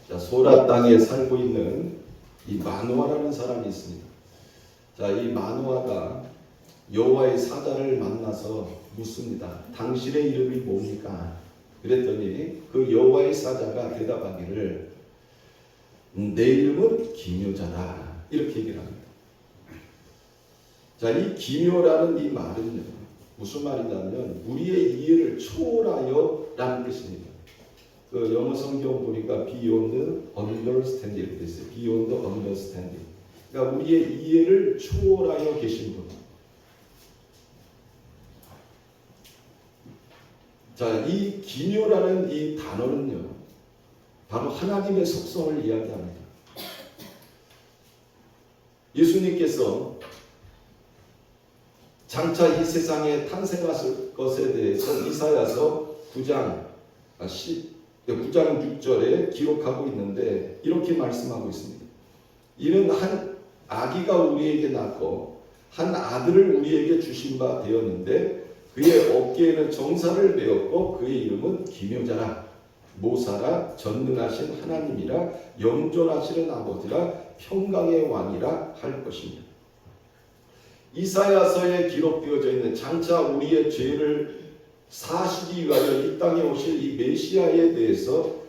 자, 소라 땅에 살고 있는 이 마노아라는 사람이 있습니다. 자, 이 마노아가 여호와의 사자를 만나서 묻습니다. 당신의 이름이 뭡니까? 그랬더니 그 여호와의 사자가 대답하기를 내 이름은 기묘자다. 이렇게 얘기를 합니다. 자, 이 기묘라는 이 말은요, 무슨 말이냐면 우리의 이해를 초월하여 라는 뜻입니다. 그 영어 성경 보니까 beyond understanding 이렇게 돼 있어요. beyond understanding. 그러니까 우리의 이해를 초월하여 계신 분. 자, 이 기묘라는 이 단어는요, 바로 하나님의 속성을 이야기합니다. 예수님께서 장차 이 세상에 탄생하실 것에 대해서 이사야서 9장 6절에 기록하고 있는데 이렇게 말씀하고 있습니다. 이는 한 아기가 우리에게 낳고 한 아들을 우리에게 주신 바 되었는데 그의 어깨에는 정사를 메었고 그의 이름은 기묘자라 모사라 전능하신 하나님이라 영존하시는 아버지라 평강의 왕이라 할 것입니다. 이사야서에 기록되어져 있는 장차 우리의 죄를 사시기 위하여 이 땅에 오실 이 메시아에 대해서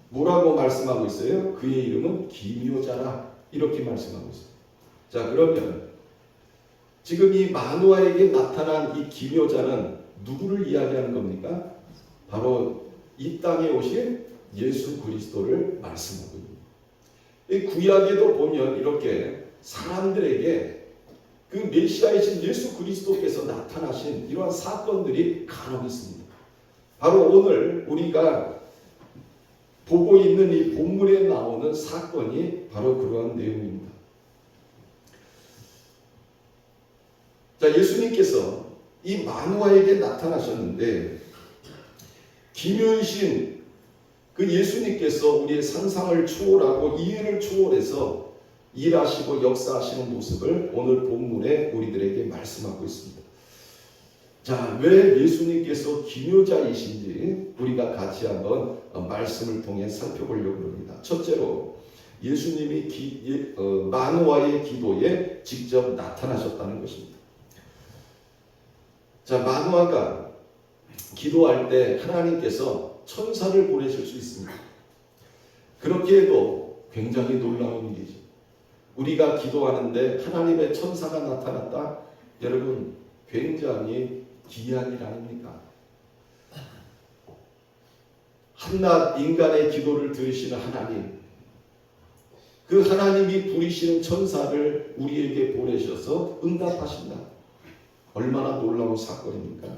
뭐라고 말씀하고 있어요? 그의 이름은 기묘자라 이렇게 말씀하고 있어요. 자, 그러면 지금 이 마노아에게 나타난 이 기묘자는 누구를 이야기하는 겁니까? 바로 이 땅에 오신 예수 그리스도를 말씀하고 있습니다. 이 구약에도 보면 이렇게 사람들에게 그 메시아이신 예수 그리스도께서 나타나신 이러한 사건들이 간혹 있습니다. 바로 오늘 우리가 보고 있는 이 본문에 나오는 사건이 바로 그러한 내용입니다. 자, 예수님께서 이 마노아에게 나타나셨는데 기묘이신 그 예수님께서 우리의 상상을 초월하고 이해를 초월해서 일하시고 역사하시는 모습을 오늘 본문에 우리들에게 말씀하고 있습니다. 자, 왜 예수님께서 기묘자이신지 우리가 같이 한번 말씀을 통해 살펴보려고 합니다. 첫째로 예수님이 마노아의 기도에 직접 나타나셨다는 것입니다. 자, 마노아가 기도할 때 하나님께서 천사를 보내실 수 있습니다. 그렇게 해도 굉장히 놀라운 일이죠. 우리가 기도하는데 하나님의 천사가 나타났다? 여러분, 굉장히 귀한 일 아닙니까? 한낱 인간의 기도를 들으시는 하나님, 그 하나님이 부리시는 천사를 우리에게 보내셔서 응답하신다. 얼마나 놀라운 사건입니까?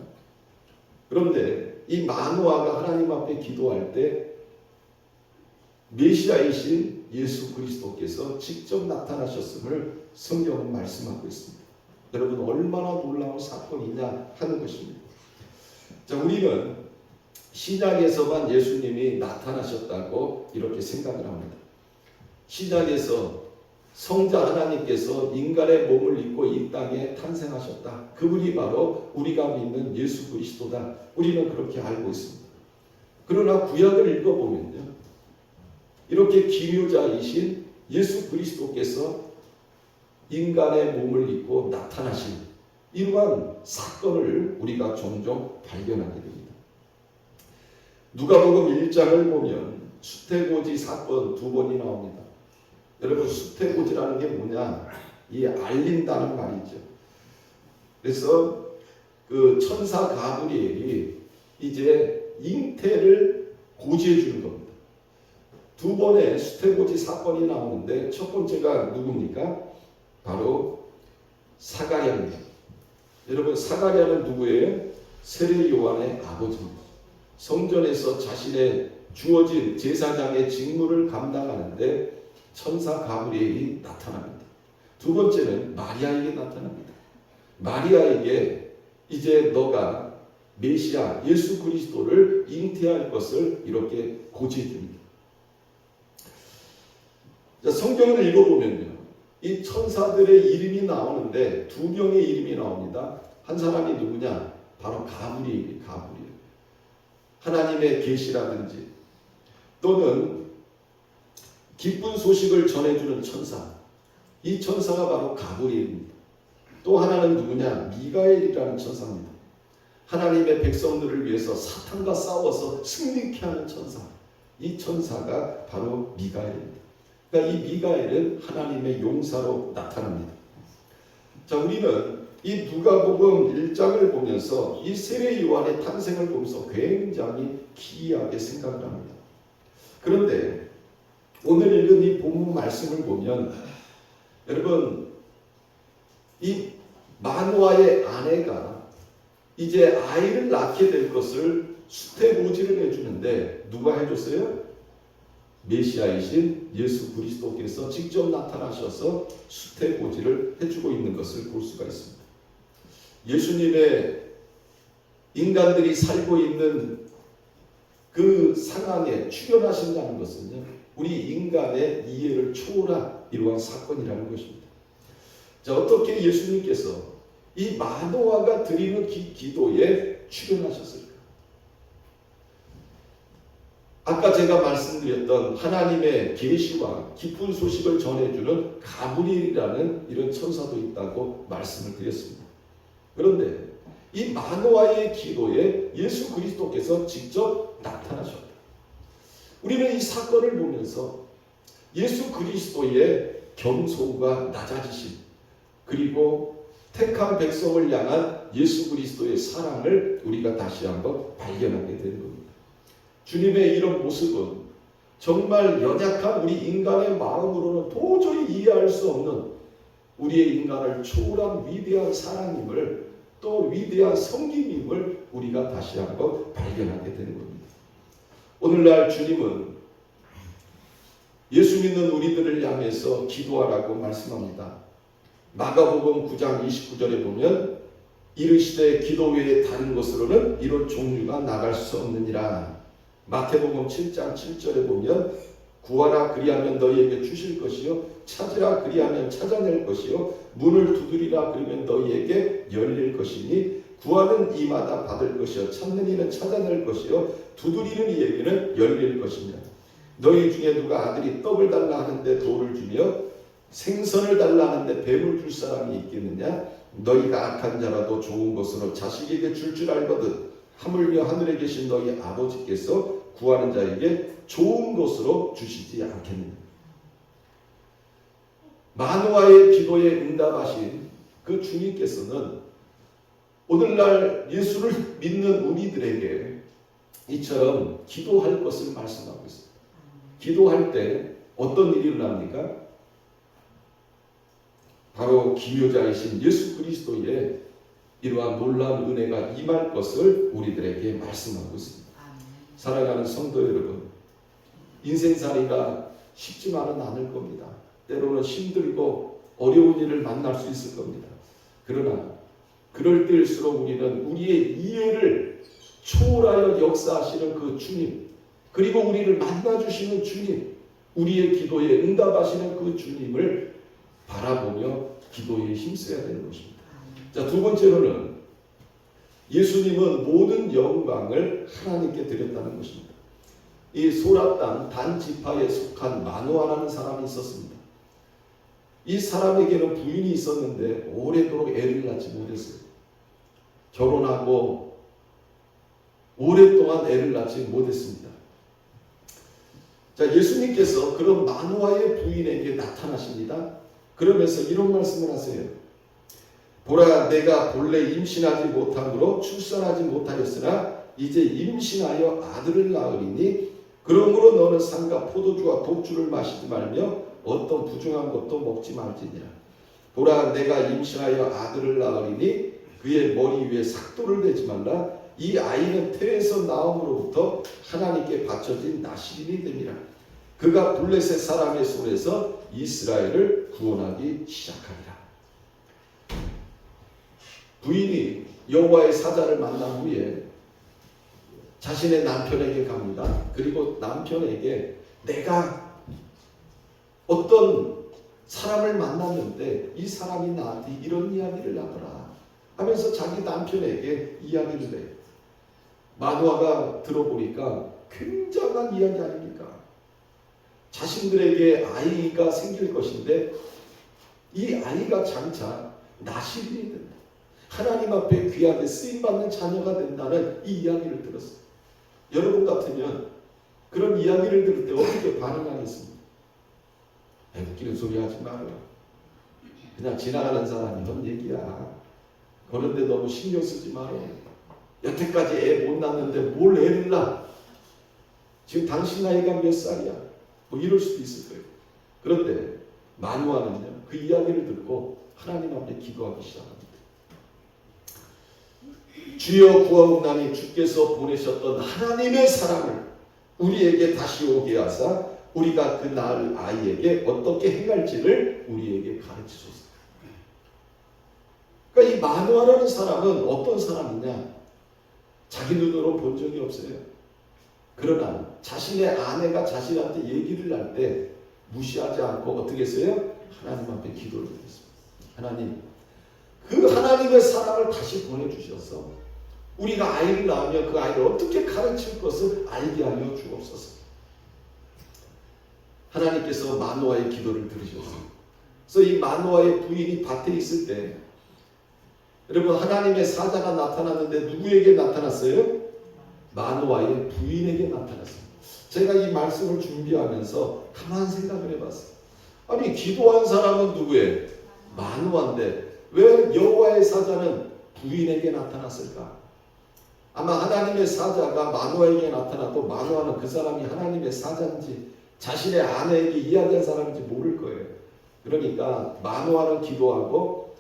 그런데 이 마노아가 하나님 앞에 기도할 때 메시아이신 예수 그리스도께서 직접 나타나셨음을 성경은 말씀하고 있습니다. 여러분, 얼마나 놀라운 사건이냐 하는 것입니다. 자, 우리는 신약에서만 예수님이 나타나셨다고 이렇게 생각을 합니다. 신약에서 성자 하나님께서 인간의 몸을 입고 이 땅에 탄생하셨다. 그분이 바로 우리가 믿는 예수 그리스도다. 우리는 그렇게 알고 있습니다. 그러나 구약을 읽어보면요, 이렇게 기묘자이신 예수 그리스도께서 인간의 몸을 입고 나타나신 이러한 사건을 우리가 종종 발견하게 됩니다. 누가복음 1장을 보면 수태고지 사건 2번이 나옵니다. 여러분, 수태고지라는 게 뭐냐? 이 알린다는 말이죠. 그래서 그 천사 가브리엘이 이제 잉태를 고지해 주는 겁니다. 2번의 수태고지 사건이 나오는데 첫 번째가 누굽니까? 바로 사가랴입니다. 여러분, 사가랴는 누구예요? 세례 요한의 아버지입니다. 성전에서 자신의 주어진 제사장의 직무를 감당하는데 천사 가브리엘이 나타납니다. 두 번째는 마리아에게 나타납니다. 마리아에게 이제 너가 메시아 예수 그리스도를 잉태할 것을 이렇게 고지해 줍니다. 자, 성경을 읽어보면요, 이 천사들의 이름이 나오는데 2명의 이름이 나옵니다. 한 사람이 누구냐? 바로 가브리엘. 하나님의 계시라든지 또는 기쁜 소식을 전해주는 천사. 이 천사가 바로 가브리엘입니다. 또 하나는 누구냐? 미가엘이라는 천사입니다. 하나님의 백성들을 위해서 사탄과 싸워서 승리케 하는 천사. 이 천사가 바로 미가엘입니다. 그러니까 이 미가엘은 하나님의 용사로 나타납니다. 자, 우리는 이 누가복음 1장을 보면서 이 세례 요한의 탄생을 보면서 굉장히 기이하게 생각을 합니다. 그런데 오늘 읽은 이 본문 말씀을 보면 여러분, 이 마노아의 아내가 이제 아이를 낳게 될 것을 수태보지를 해주는데 누가 해줬어요? 메시아이신 예수 그리스도께서 직접 나타나셔서 수태보지를 해주고 있는 것을 볼 수가 있습니다. 예수님의 인간들이 살고 있는 그 상황에 출현하신다는 것은요, 우리 인간의 이해를 초월한 이러한 사건이라는 것입니다. 자, 어떻게 예수님께서 이 마노아가 드리는 기도에 출현하셨을까? 아까 제가 말씀드렸던 하나님의 계시와 기쁜 소식을 전해주는 가브리엘이라는 이런 천사도 있다고 말씀을 드렸습니다. 그런데 이 마노아의 기도에 예수 그리스도께서 직접 나타나셨다. 우리는 이 사건을 보면서 예수 그리스도의 겸손과 낮아지심, 그리고 택한 백성을 향한 예수 그리스도의 사랑을 우리가 다시 한번 발견하게 되는 겁니다. 주님의 이런 모습은 정말 연약한 우리 인간의 마음으로는 도저히 이해할 수 없는 우리의 인간을 초월한 위대한 사랑임을, 또 위대한 섬김임을 우리가 다시 한번 발견하게 되는 겁니다. 오늘날 주님은 예수 믿는 우리들을 향해서 기도하라고 말씀합니다. 마가복음 9장 29절에 보면 이르시되 기도 외에 다른 것으로는 이런 종류가 나갈 수 없느니라. 마태복음 7장 7절에 보면 구하라 그리하면 너희에게 주실 것이요 찾으라 그리하면 찾아낼 것이요 문을 두드리라 그러면 너희에게 열릴 것이니 구하는 이마다 받을 것이요 찾는 이는 찾아낼 것이요 두드리는 이에게는 열릴 것이니라. 너희 중에 누가 아들이 떡을 달라 하는데 돌을 주며 생선을 달라 하는데 뱀을 줄 사람이 있겠느냐? 너희가 악한 자라도 좋은 것으로 자식에게 줄 알거든 하물며 하늘에 계신 너희 아버지께서 구하는 자에게 좋은 것으로 주시지 않겠느냐. 마노아의 기도에 응답하신 그 주님께서는 오늘날 예수를 믿는 우리들에게 이처럼 기도할 것을 말씀하고 있습니다. 기도할 때 어떤 일이 일어납니까? 바로 기묘자이신 예수 그리스도의 이러한 놀라운 은혜가 임할 것을 우리들에게 말씀하고 있습니다. 사랑하는 성도 여러분, 인생살이가 쉽지만은 않을 겁니다. 때로는 힘들고 어려운 일을 만날 수 있을 겁니다. 그러나 그럴 때일수록 우리는 우리의 이해를 초월하여 역사하시는 그 주님, 그리고 우리를 만나주시는 주님, 우리의 기도에 응답하시는 그 주님을 바라보며 기도에 힘써야 되는 것입니다. 자, 두 번째로는 예수님은 모든 영광을 하나님께 드렸다는 것입니다. 이 소라 땅 단 지파에 속한 마노아라는 사람이 있었습니다. 이 사람에게는 부인이 있었는데 오래도록 애를 낳지 못했어요. 결혼하고 오랫동안 애를 낳지 못했습니다. 자, 예수님께서 그런 마노아의 부인에게 나타나십니다. 그러면서 이런 말씀을 하세요. 보라, 내가 본래 임신하지 못함으로 출산하지 못하였으나 이제 임신하여 아들을 낳으리니 그러므로 너는 상과 포도주와 독주를 마시지 말며 어떤 부정한 것도 먹지 말지니라. 보라, 내가 임신하여 아들을 낳으리니 그의 머리 위에 삭도를 대지 말라. 이 아이는 태에서 나옴으로부터 하나님께 바쳐진 나시린이 됨이라. 그가 블레셋 사람의 손에서 이스라엘을 구원하기 시작하리라. 부인이 여호와의 사자를 만난 후에 자신의 남편에게 갑니다. 그리고 남편에게 내가 어떤 사람을 만났는데 이 사람이 나한테 이런 이야기를 하더라 하면서 자기 남편에게 이야기를 해요. 마노아가 들어보니까 굉장한 이야기 아닙니까? 자신들에게 아이가 생길 것인데 이 아이가 장차 나시린이 된다. 하나님 앞에 귀하게 쓰임받는 자녀가 된다는 이 이야기를 들었어요. 여러분 같으면 그런 이야기를 들을 때 어떻게 반응하겠습니까? 웃기는 소리 하지 마요. 그냥 지나가는 사람이 넌 얘기야. 그런데 너무 신경 쓰지 마요. 여태까지 애 못 낳는데 뭘 애를 낳아? 지금 당신 나이가 몇 살이야? 뭐 이럴 수도 있을 거예요. 그런데 마누아는요, 그 이야기를 듣고 하나님 앞에 기도하기 시작합니다. 주여 구하옵나니 주께서 보내셨던 하나님의 사랑을 우리에게 다시 오게 하사 우리가 그 낳을 아이에게 어떻게 행할지를 우리에게 가르치소서. 그러니까 이 마누아라는 사람은 어떤 사람이냐? 자기 눈으로 본 적이 없어요. 그러나 자신의 아내가 자신한테 얘기를 할 때 무시하지 않고 어떻게 했어요? 하나님 앞에 기도를 드렸습니다. 하나님, 그 하나님의 사랑을 다시 보내주셔서 우리가 아이를 낳으면 그 아이를 어떻게 가르칠 것을 알게 하여 주옵소서. 하나님께서 마누아의 기도를 들으셨어요. 그래서 이 마누아의 부인이 밭에 있을 때 여러분 하나님의 사자가 나타났는데 누구에게 나타났어요? 마누아의 부인에게 나타났어요. 제가 이 말씀을 준비하면서 가만 생각을 해봤어요. 아니 기도한 사람은 누구예요? 마누아인데 왜 여호와의 사자는 부인에게 나타났을까? 아마 하나님의 사자가 마누아에게 나타나도 마누아는 그 사람이 하나님의 사자인지 자신의 아내에게 이야기한 사람인지 모를 거예요. 그러니까 마누아는 기도하고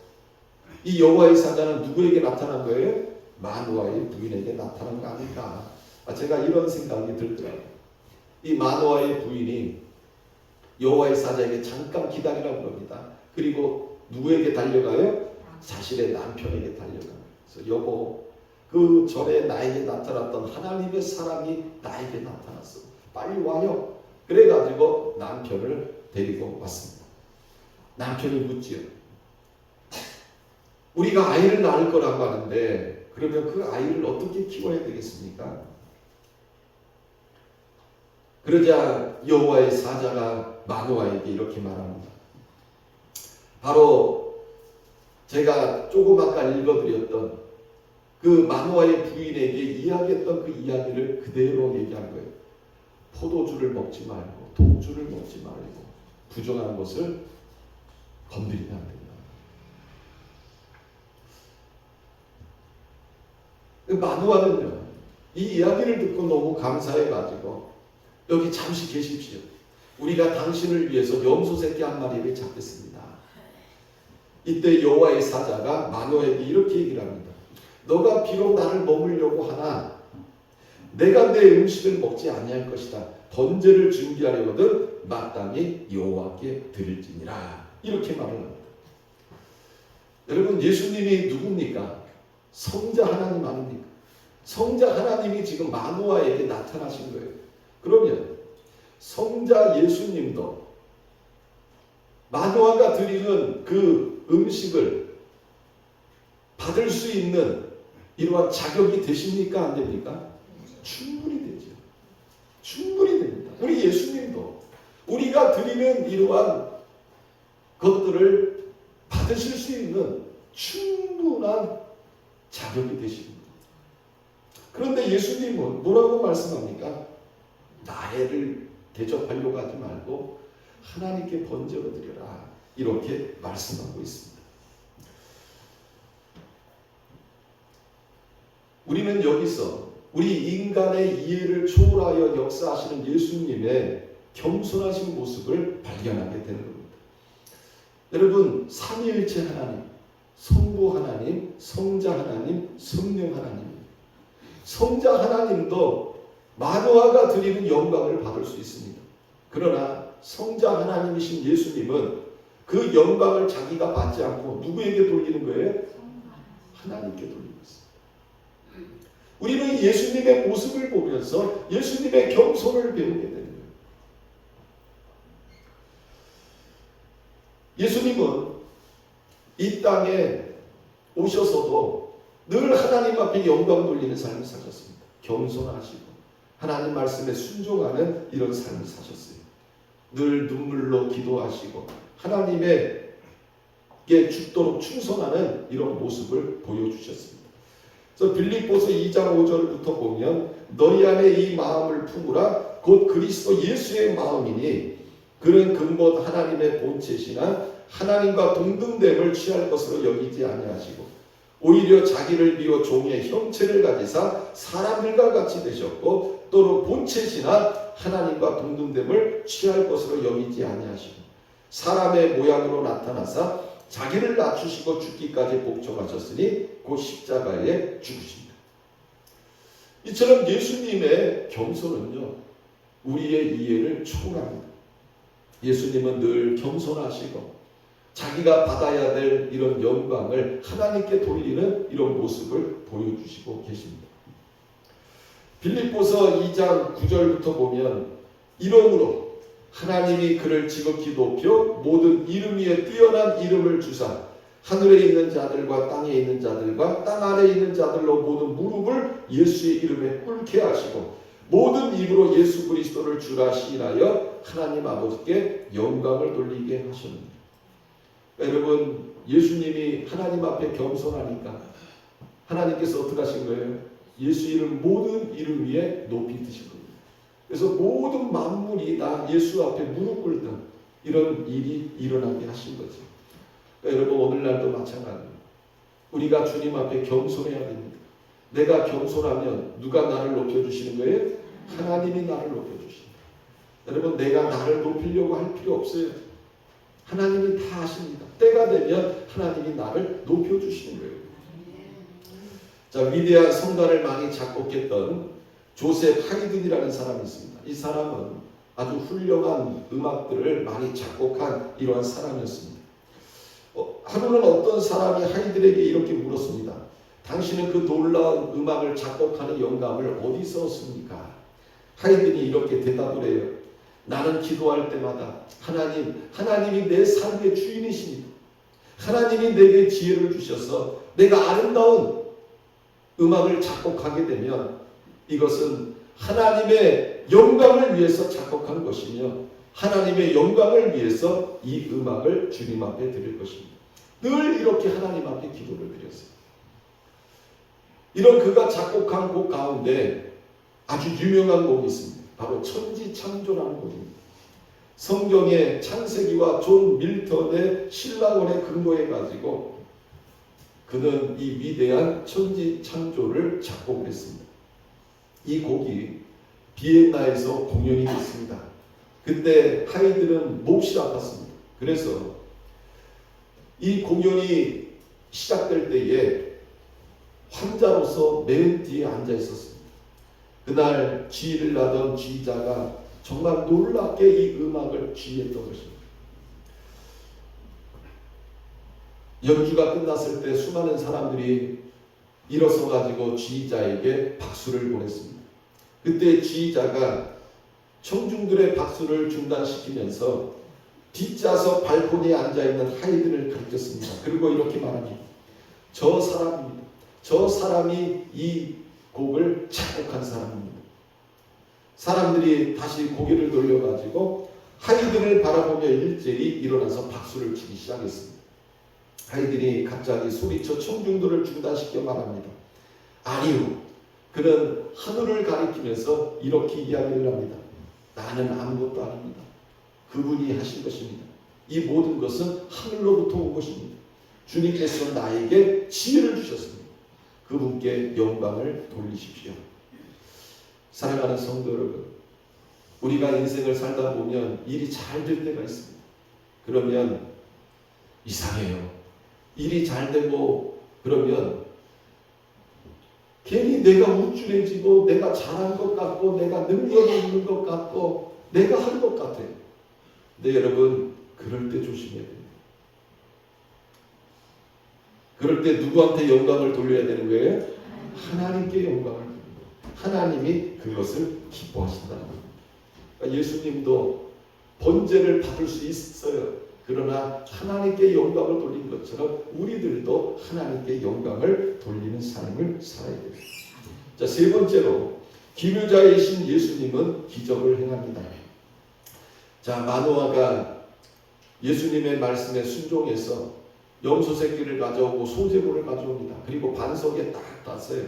이 여호와의 사자는 누구에게 나타난 거예요? 마누아의 부인에게 나타난 거 아닐까? 제가 이런 생각이 들더라고요. 이 마누아의 부인이 여호와의 사자에게 잠깐 기다리라고 합니다. 그리고 누구에게 달려가요? 자신의 남편에게 달려가요. 그래서 여보, 그 전에 나에게 나타났던 하나님의 사랑이 나에게 나타났어. 빨리 와요. 그래가지고 남편을 데리고 왔습니다. 남편이 묻지요. 우리가 아이를 낳을 거라고 하는데 그러면 그 아이를 어떻게 키워야 되겠습니까? 그러자 여호와의 사자가 마누아에게 이렇게 말합니다. 바로 제가 조금 아까 읽어드렸던 그 마누아의 부인에게 이야기했던 그 이야기를 그대로 얘기한 거예요. 포도주를 먹지 말고 독주를 먹지 말고 부정한 것을 건드리면 안 된다. 마누아는요, 이 이야기를 듣고 너무 감사해가지고 여기 잠시 계십시오. 우리가 당신을 위해서 염소 새끼 한 마리를 잡겠습니다. 이때 여호와의 사자가 마누아에게 이렇게 얘기를 합니다. 너가 비록 나를 머물려고 하나 내가 내 음식을 먹지 아니할 것이다. 번제를 준비하려거든 마땅히 여호와께 드릴지니라. 이렇게 말을 합니다. 여러분 예수님이 누굽니까? 성자 하나님 아닙니까? 성자 하나님이 지금 마누아에게 나타나신 거예요. 그러면 성자 예수님도 마누아가 드리는 그 음식을 받을 수 있는 이러한 자격이 되십니까? 안 됩니까? 충분히 되죠. 충분히 됩니다. 우리 예수님도 우리가 드리는 이러한 것들을 받으실 수 있는 충분한 자격이 되십니다. 그런데 예수님은 뭐라고 말씀합니까? 나를 대접하려고 하지 말고 하나님께 번제로 드려라. 이렇게 말씀하고 있습니다. 우리는 여기서 우리 인간의 이해를 초월하여 역사하시는 예수님의 겸손하신 모습을 발견하게 되는 겁니다. 여러분, 삼위일체 하나님, 성부 하나님, 성자 하나님, 성령 하나님. 성자 하나님도 마누아가 드리는 영광을 받을 수 있습니다. 그러나 성자 하나님이신 예수님은 그 영광을 자기가 받지 않고 누구에게 돌리는 거예요? 하나님께 돌리고 있습니다. 우리는 예수님의 모습을 보면서 예수님의 겸손을 배우게 되는 거예요. 예수님은 이 땅에 오셔서도 늘 하나님 앞에 영광 돌리는 삶을 사셨습니다. 겸손하시고 하나님 말씀에 순종하는 이런 삶을 사셨어요. 늘 눈물로 기도하시고 하나님에게 죽도록 충성하는 이런 모습을 보여주셨습니다. 그래서 빌립보서 2장 5절부터 보면 너희 안에 이 마음을 품으라 곧 그리스도 예수의 마음이니 그는 근본 하나님의 본체시나 하나님과 동등됨을 취할 것으로 여기지 아니하시고 오히려 자기를 비워 종의 형체를 가지사 사람들과 같이 되셨고 또는 본체시나 하나님과 동등됨을 취할 것으로 여기지 아니하시고 사람의 모양으로 나타나사 자기를 낮추시고 죽기까지 복종하셨으니 곧 십자가에 죽으십니다. 이처럼 예수님의 겸손은요 우리의 이해를 초월합니다. 예수님은 늘 겸손하시고 자기가 받아야 될 이런 영광을 하나님께 돌리는 이런 모습을 보여주시고 계십니다. 빌립보서 2장 9절부터 보면 이러므로 하나님이 그를 지극히 높여 모든 이름 위에 뛰어난 이름을 주사 하늘에 있는 자들과 땅에 있는 자들과 땅 아래에 있는 자들로 모든 무릎을 예수의 이름에 꿇게 하시고 모든 입으로 예수 그리스도를 주라 시인하여 하나님 아버지께 영광을 돌리게 하셨느니라. 여러분 예수님이 하나님 앞에 겸손하니까 하나님께서 어떻게 하신 거예요? 예수 이름 모든 이름 위에 높이 드신 겁니다. 그래서 모든 만물이 다 예수 앞에 무릎 꿇든 이런 일이 일어나게 하신 거죠. 여러분 오늘날도 마찬가지입니다. 우리가 주님 앞에 겸손해야 됩니다. 내가 겸손하면 누가 나를 높여주시는 거예요? 하나님이 나를 높여주십니다. 여러분 내가 나를 높이려고 할 필요 없어요. 하나님이 다 하십니다. 때가 되면 하나님이 나를 높여주시는 거예요. 자, 위대한 성가를 많이 작곡했던 조셉 하이든이라는 사람이 있습니다. 이 사람은 아주 훌륭한 음악들을 많이 작곡한 이러한 사람이었습니다. 하루는 어떤 사람이 하이든에게 이렇게 물었습니다. 당신은 그 놀라운 음악을 작곡하는 영감을 어디서 얻습니까? 하이든이 이렇게 대답을 해요. 나는 기도할 때마다 하나님이 내 삶의 주인이십니다. 하나님이 내게 지혜를 주셔서 내가 아름다운 음악을 작곡하게 되면 이것은 하나님의 영광을 위해서 작곡한 것이며 하나님의 영광을 위해서 이 음악을 주님 앞에 드릴 것입니다. 늘 이렇게 하나님 앞에 기도를 드렸어요. 이런 그가 작곡한 곡 가운데 아주 유명한 곡이 있습니다. 바로 천지창조라는 곡입니다. 성경의 창세기와 존 밀턴의 신라원에 근거해가지고 그는 이 위대한 천지창조를 작곡을 했습니다. 이 곡이 비엔나에서 공연이 됐습니다. 그때 하이든은 몹시 아팠습니다. 그래서 이 공연이 시작될 때에 환자로서 맨 뒤에 앉아 있었습니다. 그날 쥐를 나던 쥐자가 정말 놀랍게 이 음악을 쥐했던 것입니다. 연주가 끝났을 때 수많은 사람들이 일어서 가지고 쥐자에게 박수를 보냈습니다. 그때 쥐자가 청중들의 박수를 중단시키면서 뒷좌석 발코니에 앉아있는 하이든을 가르쳤습니다. 그리고 이렇게 말합니다. 저 사람입니다. 저 사람이 이 곡을 작곡한 사람입니다. 사람들이 다시 고개를 돌려가지고 하이든을 바라보며 일제히 일어나서 박수를 치기 시작했습니다. 하이든이 갑자기 소리쳐 청중들을 중단시켜 말합니다. 아니요. 그는 하늘을 가리키면서 이렇게 이야기를 합니다. 나는 아무것도 아닙니다. 그분이 하신 것입니다. 이 모든 것은 하늘로부터 온 것입니다. 주님께서 나에게 지혜를 주셨습니다. 그분께 영광을 돌리십시오. 사랑하는 성도 여러분, 우리가 인생을 살다 보면 일이 잘 될 때가 있습니다. 그러면 이상해요. 일이 잘 되고 그러면 괜히 내가 우쭐해지고 내가 잘한 것 같고 내가 능력이 있는 것 같고 내가 한 것 같아요. 근데 여러분 그럴 때 조심해야 됩니다. 그럴 때 누구한테 영광을 돌려야 되는 거예요? 하나님께 영광을 돌리고 하나님이 그것을 기뻐하신다는 겁니다. 그러니까 예수님도 번제를 받을 수 있어요. 그러나 하나님께 영광을 돌린 것처럼 우리들도 하나님께 영광을 돌리는 삶을 살아야 됩니다. 자, 세 번째로 기묘자이신 예수님은 기적을 행합니다. 자, 마노아가 예수님의 말씀에 순종해서 염소 새끼를 가져오고 소제물을 가져옵니다. 그리고 반석에 딱 땄어요.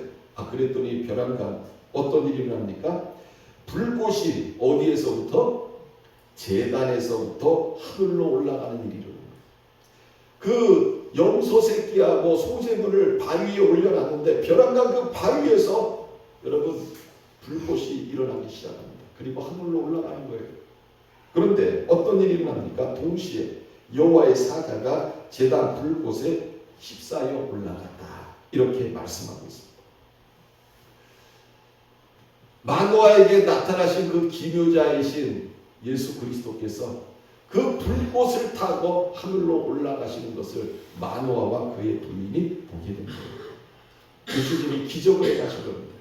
그랬더니 벼랑간 어떤 일이 일어납니까? 불꽃이 어디에서부터? 제단에서부터 하늘로 올라가는 일이 일어납니다. 그 염소 새끼하고 소제물을 바위에 올려놨는데 벼랑간 그 바위에서 여러분 불꽃이 일어나기 시작합니다. 그리고 하늘로 올라가는 거예요. 그런데 어떤 일이 일어납니까? 동시에 여호와의 사자가 제단 불꽃에 휩싸여 올라갔다. 이렇게 말씀하고 있습니다. 마노아에게 나타나신 그 기묘자이신 예수 그리스도께서 그 불꽃을 타고 하늘로 올라가시는 것을 마노아와 그의 부인이 보게 됩니다. 예수님이 기적을 행하신 겁니다.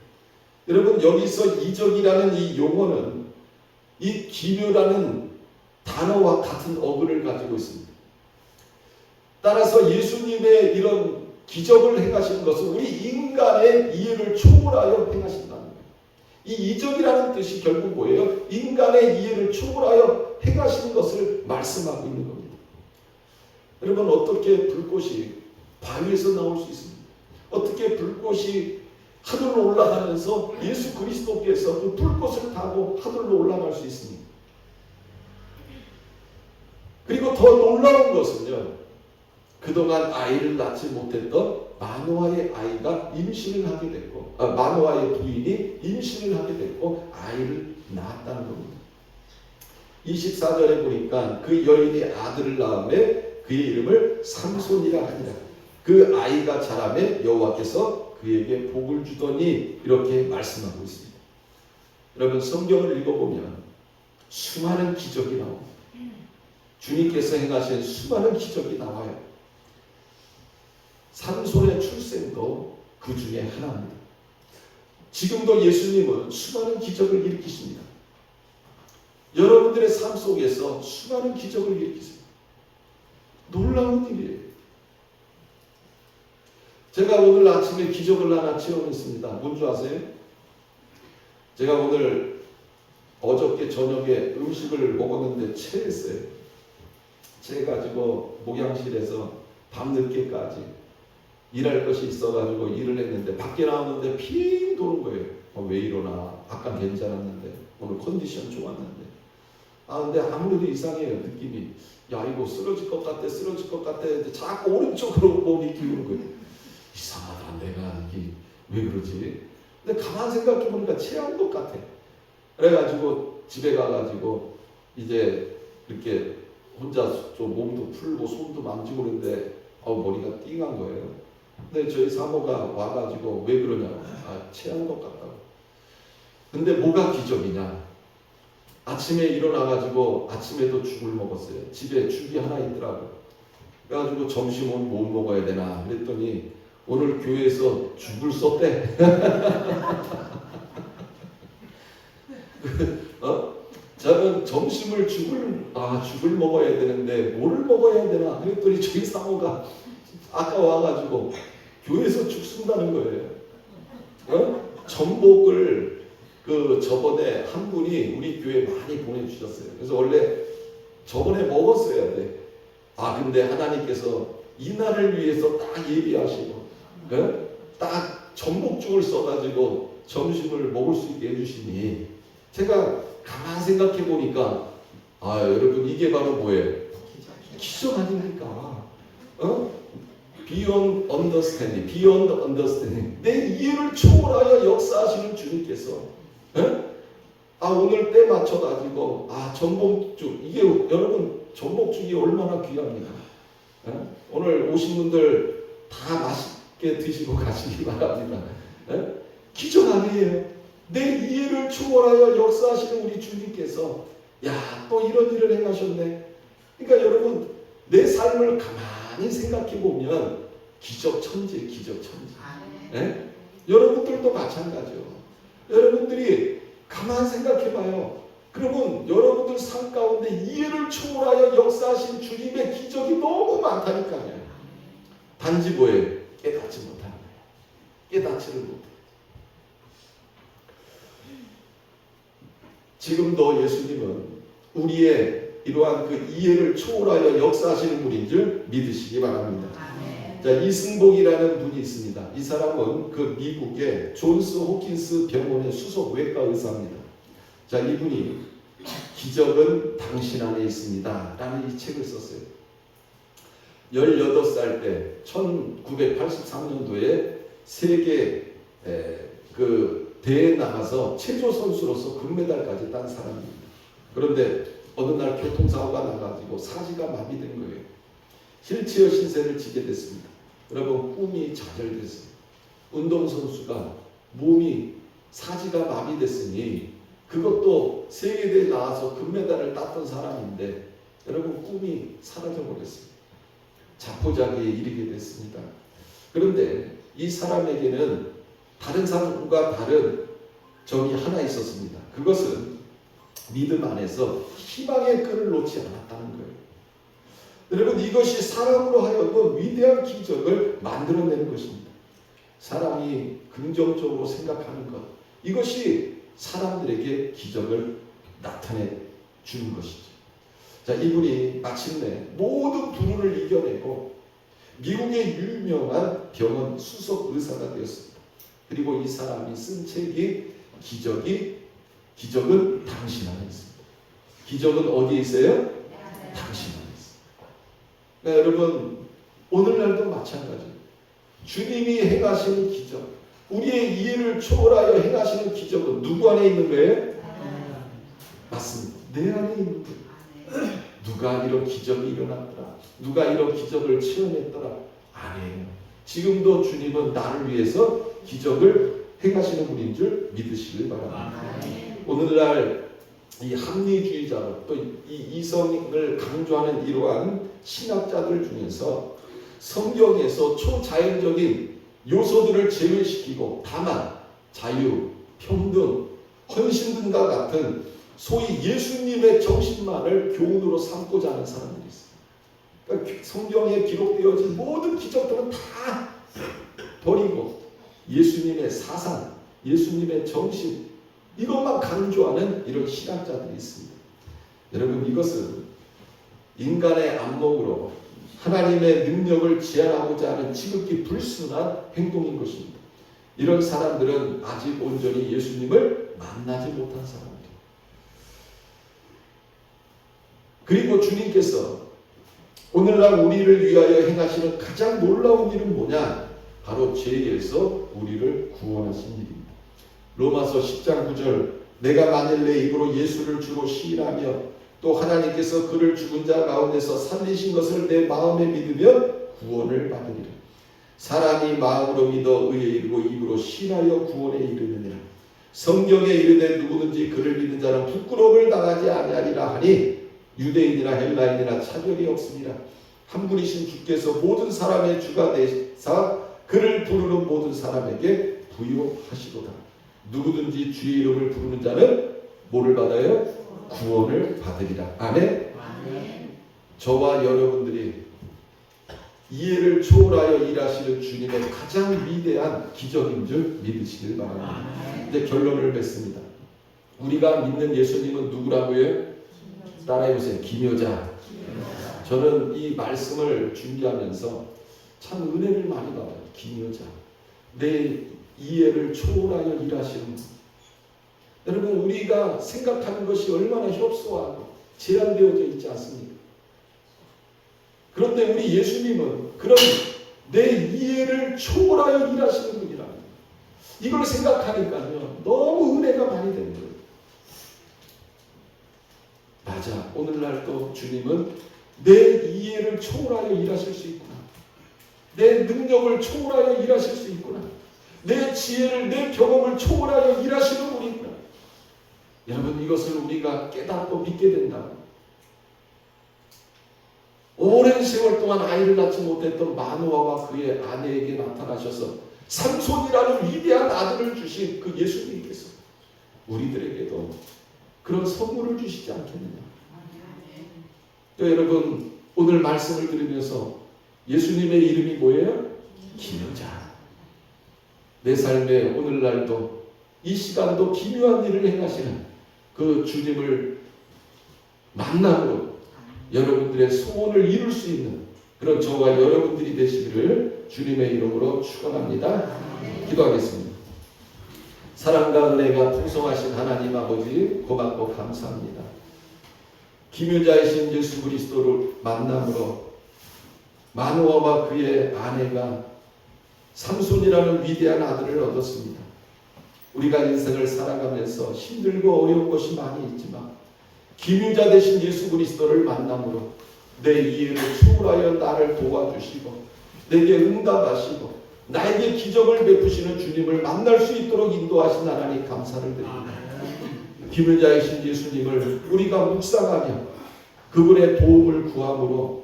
여러분, 여기서 이적이라는 이 용어는 이 기묘라는 단어와 같은 어근을 가지고 있습니다. 따라서 예수님의 이런 기적을 행하시는 것은 우리 인간의 이해를 초월하여 행하신다는 거예요. 이 이적이라는 뜻이 결국 뭐예요? 인간의 이해를 초월하여 행하시는 것을 말씀하고 있는 겁니다. 여러분, 어떻게 불꽃이 바위에서 나올 수 있습니까? 어떻게 불꽃이 하늘로 올라가면서 예수 그리스도께서 그 불꽃을 타고 하늘로 올라갈 수 있습니까? 그리고 더 놀라운 것은요, 그동안 아이를 낳지 못했던 마노아의 아이가 임신을 하게 됐고, 마노아의 부인이 임신을 하게 됐고 아이를 낳았다는 겁니다. 24절에 보니까 그 여인이 아들을 낳음에 그의 이름을 삼손이라 하니라. 그 아이가 자라매 여호와께서 그에게 복을 주더니, 이렇게 말씀하고 있습니다. 여러분, 성경을 읽어보면 수많은 기적이 나옵니다. 주님께서 행하신 수많은 기적이 나와요. 삼손의 출생도 그 중에 하나입니다. 지금도 예수님은 수많은 기적을 일으키십니다. 여러분들의 삶 속에서 수많은 기적을 일으키십니다. 놀라운 일이에요. 제가 오늘 아침에 기적을 하나 체험했습니다. 뭔지 아세요? 제가 오늘 어저께 저녁에 음식을 먹었는데 체했어요. 체해가지고 목양실에서 밤늦게까지 일할 것이 있어가지고 일을 했는데 밖에 나왔는데 핑 도는 거예요. 왜 이러나. 아까 괜찮았는데 오늘 컨디션 좋았는데. 근데 아무래도 이상해요. 느낌이. 야, 이거 쓰러질 것 같아, 쓰러질 것 같아. 자꾸 오른쪽으로 몸이 기우는 거예요. 이상하다, 내가 이게 왜 그러지? 근데 가만 생각해 보니까 체한 것 같아. 그래가지고 집에 가가지고 이제 이렇게 혼자 좀 몸도 풀고 손도 만지고 그러는데 머리가 띵한 거예요. 근데 저희 사모가 와가지고 왜 그러냐고. 체한 것 같다고. 근데 뭐가 기적이냐? 아침에 일어나가지고 아침에도 죽을 먹었어요. 집에 죽이 하나 있더라고. 그래가지고 점심은 뭘 먹어야 되나 그랬더니 오늘 교회에서 죽을 썼대. 저는 점심을 죽을 먹어야 되는데 뭘 먹어야 되나 그랬더니 저희 사모가 아까 와가지고 교회에서 죽 쓴다는 거예요. 전복을 저번에 한 분이 우리 교회에 많이 보내주셨어요. 그래서 원래 저번에 먹었어야 돼. 근데 하나님께서 이 날을 위해서 딱 예비하시고 딱 전복죽을 써가지고 점심을 먹을 수 있게 해주시니 제가 가만 생각해 보니까 여러분, 이게 바로 뭐예요? 기적 아닙니까? Beyond understanding. 내 이해를 초월하여 역사하시는 주님께서 오늘 때 맞춰가지고 전복죽, 이게 여러분 전복죽이 얼마나 귀합니까? 오늘 오신 분들 다 맛있게 드시고 가시기 바랍니다. 기적 아니에요? 내 이해를 초월하여 역사하시는 우리 주님께서 또 이런 일을 행하셨네. 그러니까 여러분, 내 삶을 가만히 생각해 보면 기적 천지. 여러분들도 마찬가지요. 여러분들이 가만 생각해 봐요. 그러면 여러분들 삶 가운데 이해를 초월하여 역사하신 주님의 기적이 너무 많다니까요. 단지 뭐예요? 깨닫지 못하는 거예요. 깨닫지를 못해요. 지금도 예수님은 우리의 이러한 그 이해를 초월하여 역사하시는 분인 줄 믿으시기 바랍니다. 자, 이승복이라는 분이 있습니다. 이 사람은 그 미국의 존스 호킨스 병원의 수석 외과 의사입니다. 자, 이분이 기적은 당신 안에 있습니다 라는 이 책을 썼어요. 18살 때 1983년도에 세계 그 대회에 나가서 체조 선수로서 금메달까지 딴 사람입니다. 그런데 어느 날 교통사고가 나가지고 사지가 마비된 거예요. 휠체어 신세를 지게 됐습니다. 여러분, 꿈이 좌절됐어요. 운동선수가 몸이 사지가 마비됐으니 그것도 세계대회에 나와서 금메달을 땄던 사람인데 여러분, 꿈이 사라져버렸어요. 자포자기에 이르게 됐습니다. 그런데 이 사람에게는 다른 사람과 다른 점이 하나 있었습니다. 그것은 믿음 안에서 희망의 끈을 놓지 않았다는 거예요. 여러분, 이것이 사람으로 하여금 위대한 기적을 만들어내는 것입니다. 사람이 긍정적으로 생각하는 것, 이것이 사람들에게 기적을 나타내 주는 것이죠. 자, 이분이 마침내 모든 불운을 이겨내고 미국의 유명한 병원 수석 의사가 되었습니다. 그리고 이 사람이 쓴 책이 기적은 당신 안에 있습니다. 기적은 어디에 있어요? 당신 안에 있습니다. 그러니까 여러분, 오늘날도 마찬가지예요. 주님이 행하시는 기적, 우리의 이해를 초월하여 행하시는 기적은 누구 안에 있는 거예요? 맞습니다. 내 안에 있는 거예요. 누가 이런 기적이 일어났더라, 누가 이런 기적을 체험했더라, 아니에요. 지금도 주님은 나를 위해서 기적을 행하시는 분인 줄 믿으시길 바랍니다. 오늘날 이 합리주의자, 또 이 이성을 강조하는 이러한 신학자들 중에서 성경에서 초자연적인 요소들을 제외시키고 다만 자유, 평등, 헌신 등과 같은 소위 예수님의 정신만을 교훈으로 삼고자 하는 사람들이 있습니다. 그러니까 성경에 기록되어진 모든 기적들은 다 버리고 예수님의 사상, 예수님의 정신, 이것만 강조하는 이런 신학자들이 있습니다. 여러분, 이것은 인간의 안목으로 하나님의 능력을 제한하고자 하는 지극히 불순한 행동인 것입니다. 이런 사람들은 아직 온전히 예수님을 만나지 못한 사람들. 그리고 주님께서 오늘날 우리를 위하여 행하시는 가장 놀라운 일은 뭐냐? 바로 죄에서 우리를 구원하신 일입니다. 로마서 10장 9절, 내가 만일 내 입으로 예수를 주로 시인하며 또 하나님께서 그를 죽은 자 가운데서 살리신 것을 내 마음에 믿으면 구원을 받으리라. 사람이 마음으로 믿어 의에 이르고 입으로 시인하여 구원에 이르느니라. 성경에 이르되 누구든지 그를 믿는 자는 부끄러움을 당하지 아니하리라 하니 유대인이나 헬라인이나 차별이 없으니라. 한 분이신 주께서 모든 사람의 주가 되사 그를 부르는 모든 사람에게 부요하시도다. 누구든지 주의 이름을 부르는 자는 뭐를 받아요? 구원을 받으리라. 아멘. 저와 여러분들이 이해를 초월하여 일하시는 주님의 가장 위대한 기적인 줄 믿으시길 바랍니다. 이제 결론을 맺습니다. 우리가 믿는 예수님은 누구라고요? 따라해보세요. 기묘자. 저는 이 말씀을 준비하면서 참 은혜를 많이 받아요. 기묘자. 내 이해를 초월하여 일하시는 분. 여러분, 우리가 생각하는 것이 얼마나 협소하고 제한되어져 있지 않습니까? 그런데 우리 예수님은 그런 내 이해를 초월하여 일하시는 분이라는 거예요. 이걸 생각하니까요, 너무 은혜가 많이 되는 거예요. 맞아, 오늘날도 주님은 내 이해를 초월하여 일하실 수 있구나. 내 능력을 초월하여 일하실 수 있구나. 내 지혜를, 내 경험을 초월하여 일하시는 분이구나. 여러분, 이것을 우리가 깨닫고 믿게 된다면 오랜 세월 동안 아이를 낳지 못했던 마노아와 그의 아내에게 나타나셔서 삼손이라는 위대한 아들을 주신 그 예수님께서 우리들에게도 그런 선물을 주시지 않겠느냐. 또 여러분, 오늘 말씀을 들으면서 예수님의 이름이 뭐예요? 기묘자. 내 삶의 오늘날도 이 시간도 기묘한 일을 행하시는 그 주님을 만남으로 여러분들의 소원을 이룰 수 있는 그런 저와 여러분들이 되시기를 주님의 이름으로 축원합니다. 기도하겠습니다. 사랑과 은혜가 풍성하신 하나님 아버지 고맙고 감사합니다. 기묘자이신 예수 그리스도를 만남으로 마노아와 그의 아내가 삼손이라는 위대한 아들을 얻었습니다. 우리가 인생을 살아가면서 힘들고 어려운 것이 많이 있지만 기묘자 되신 예수 그리스도를 만남으로 내 이해를 초월하여 나를 도와주시고 내게 응답하시고 나에게 기적을 베푸시는 주님을 만날 수 있도록 인도하신 하나님 감사를 드립니다. 기묘자이신 예수님을 우리가 묵상하며 그분의 도움을 구함으로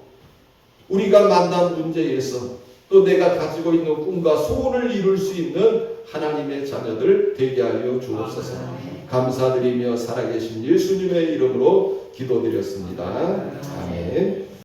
우리가 만난 문제에서 또 내가 가지고 있는 꿈과 소원을 이룰 수 있는 하나님의 자녀들 되게 하여 주옵소서. 감사드리며 살아계신 예수님의 이름으로 기도드렸습니다. 아멘.